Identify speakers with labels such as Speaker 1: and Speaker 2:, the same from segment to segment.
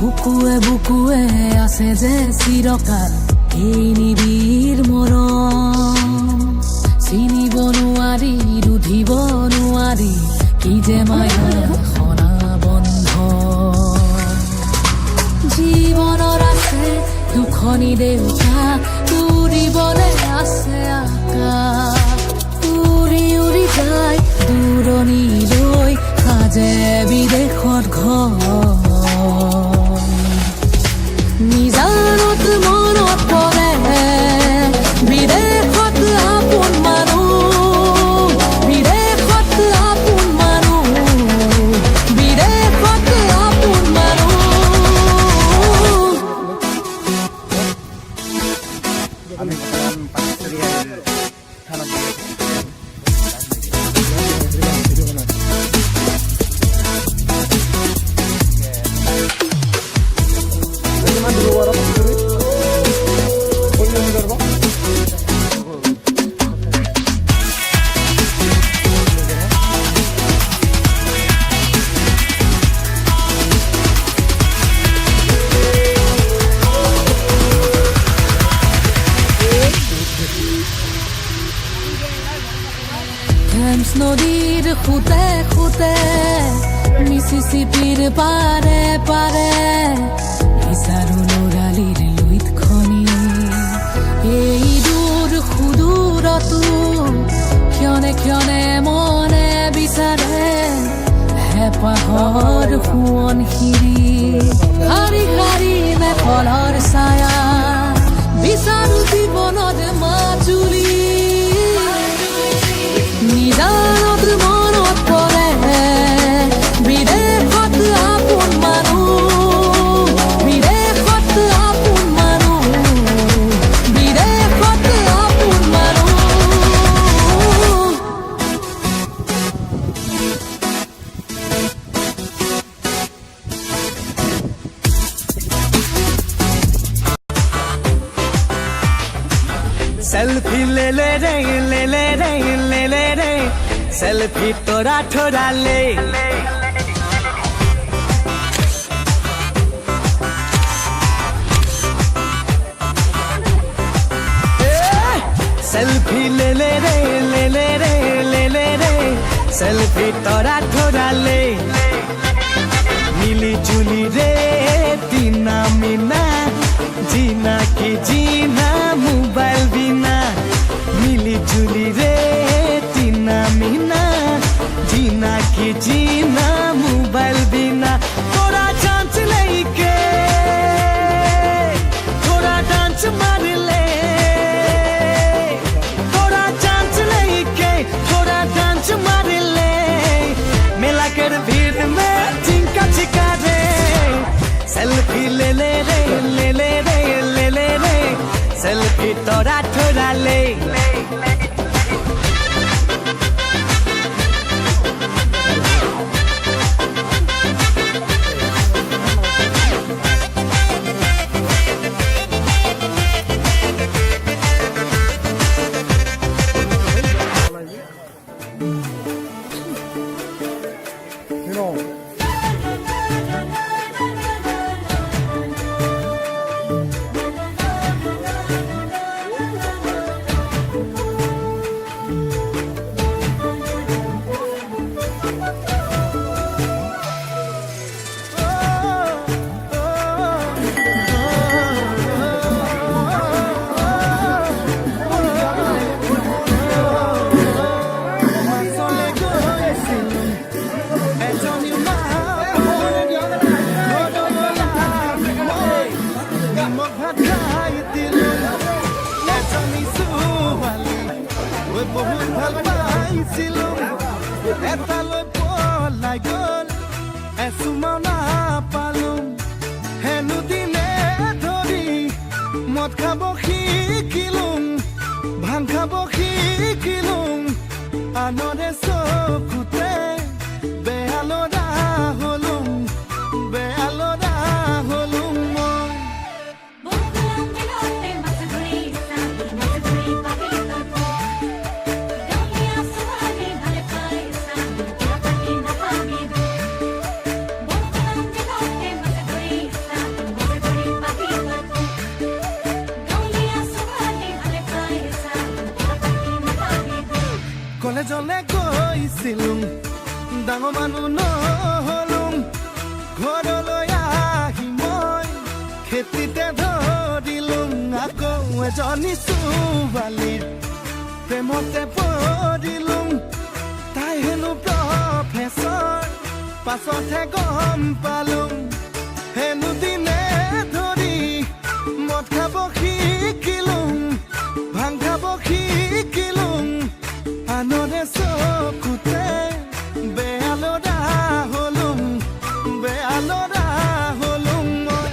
Speaker 1: বুকুৱে বুকুৱে আছে যে চিৰকাল এই নিবিড় মৰম চিনিব নোৱাৰি ৰুধিব নোৱাৰি কি যে মায়া সনা বন্ধ জীৱনৰ আছে দুখনি দেউতা উৰিবলে আছে আকাশ উৰি উৰি যায় দূৰণিলৈ সাজে বিদেশত ঘৰ নিজানত মনত পৰে বিদেশত আপোন মানুহ বিদেশত আপোন মানুহ বিদেশত আপোন মানুহ
Speaker 2: আমি
Speaker 1: থেমছ নদীৰ খুঁটে খুঁটে মিছিছিপিৰ পাৰে পাৰে বিচাৰো ল'ৰালিৰ লুইত খনি এই দূৰ সুদূৰতো ক্ষণে ক্ষণে মনে বিচাৰে হেঁপাহৰ সোৱণশিৰি শাৰী শাৰী মেখলৰ ছায়া বিচাৰো জীৱনত মাজুলী নিজানত মনত পৰে বিদেশত আপোন মানুহ বিদেশত আপোন মানুহ বিদেশত আপোন মানুহ
Speaker 2: सेल्फी ले ले रे ले ले रे ले ले रे सेल्फी तोरा ठोरा ले सेल्फी ले ले रे ले ले रे ले ले रे सेल्फी तोरा ठोरा ले मिली जुली रे तीना मीना जीना की जीना मोबाइल बिना मिली जुली रे तीना मीना जीना की जीना मोबाइल बिना थोड़ा चांस लेके थोड़ा डांस मार ले थोड़ा चांस लेके थोड़ा डांस मार ले मेला कर भीड़ में चिंका चिका रे सेल्फी ले ले रे ले ले रे ले ले रे सेल्फी तोरा ठोरा ले বহুত ভাল পাইছিলো এটালৈ পলাই গ'ল এচুমাও নাপালো হেনো দিনে ধৰি মদ খাব শিকিলো ভাং খাব শিকিলো আনৰে চকুতে বেয়া ল'ৰা হলো বেয়া ল'ৰা হলো মানুহ নহ'লোঁ ঘৰলৈ আহি মই খেতিতে ধৰিলোঁ আকৌ এজনী ছোৱালীৰ প্ৰেমতে পৰিলোঁ তাই হেনো প্ৰফেচৰ পাছতহে গম পালোঁ হেনো দিনে ধৰি মদ খাব শিকিলোঁ ভাং খাব শিকিলোঁ আনৰে চকুতে বেয়া ল'ৰা হ'লোঁ বেয়া ল'ৰা হ'লোঁ মই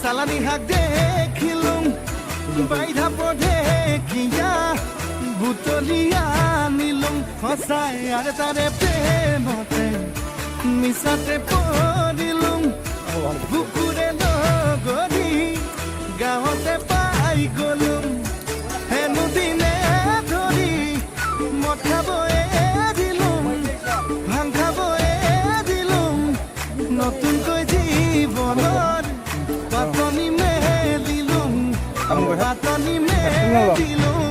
Speaker 2: চালানি শাক দেখিলোঁ বাইধাপৰ ঢেকীয়া বুটলি আনিলোঁ সঁচাই আৰু তাৰে প্ৰেমতে মিছাতে পৰিলোঁ বুকুৰে লগৰি গাঁৱতে পাই গ'লোঁ হেনো দিনে ধৰি মদ খাব এৰিলোঁ ভাং খাব এৰিলোঁ নতুনকৈ জীৱনৰ পাতনি মেলিলোঁ পাতনি মেলিলোঁ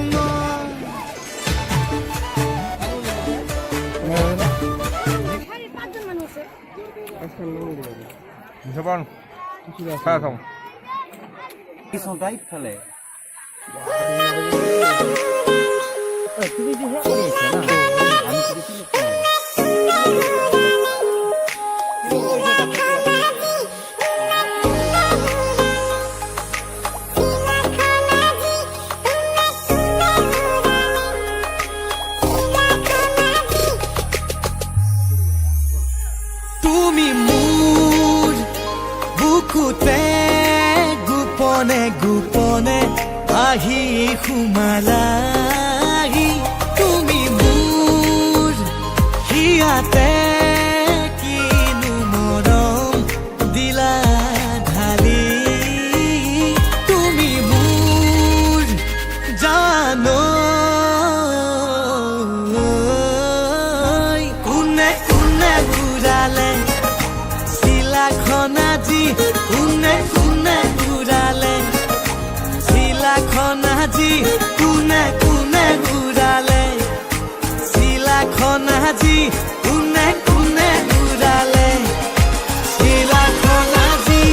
Speaker 2: তুমি মোৰ বুকুতে গোপনে গোপনে আহি সোমালাহি তুমি মোৰ হিয়াতে কিনো মৰম দিলা ঢালি তুমি মোৰ জানো কোনে কোনে ঘূৰালে চিলাখন আজি কোনে কোনে ঘূৰালে চিলাখন আজি কোনে কোনে ঘূৰালে চিলাখন আজি কোনে কোনে ঘূৰালে চিলাখন আজি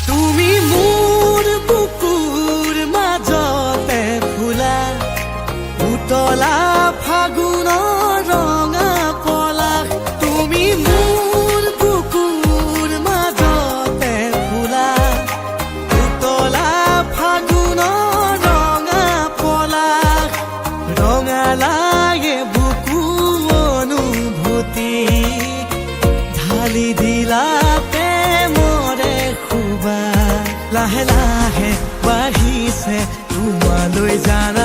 Speaker 2: তুমি মোৰ বুকুৰ মাজতে ফুলা উতলা ফাগুনৰ ৰঙা পলাশ তুমি মোৰ বুকুৰ মাজতে ফুলা উতলা ফাগুনৰ ৰঙা পলাশ ৰঙালাগে বুকু অনুভূতি ঢালি দিলা প্ৰেমৰে খুবা লাহে লাহে বাঢ়িছে তোমালৈ জানা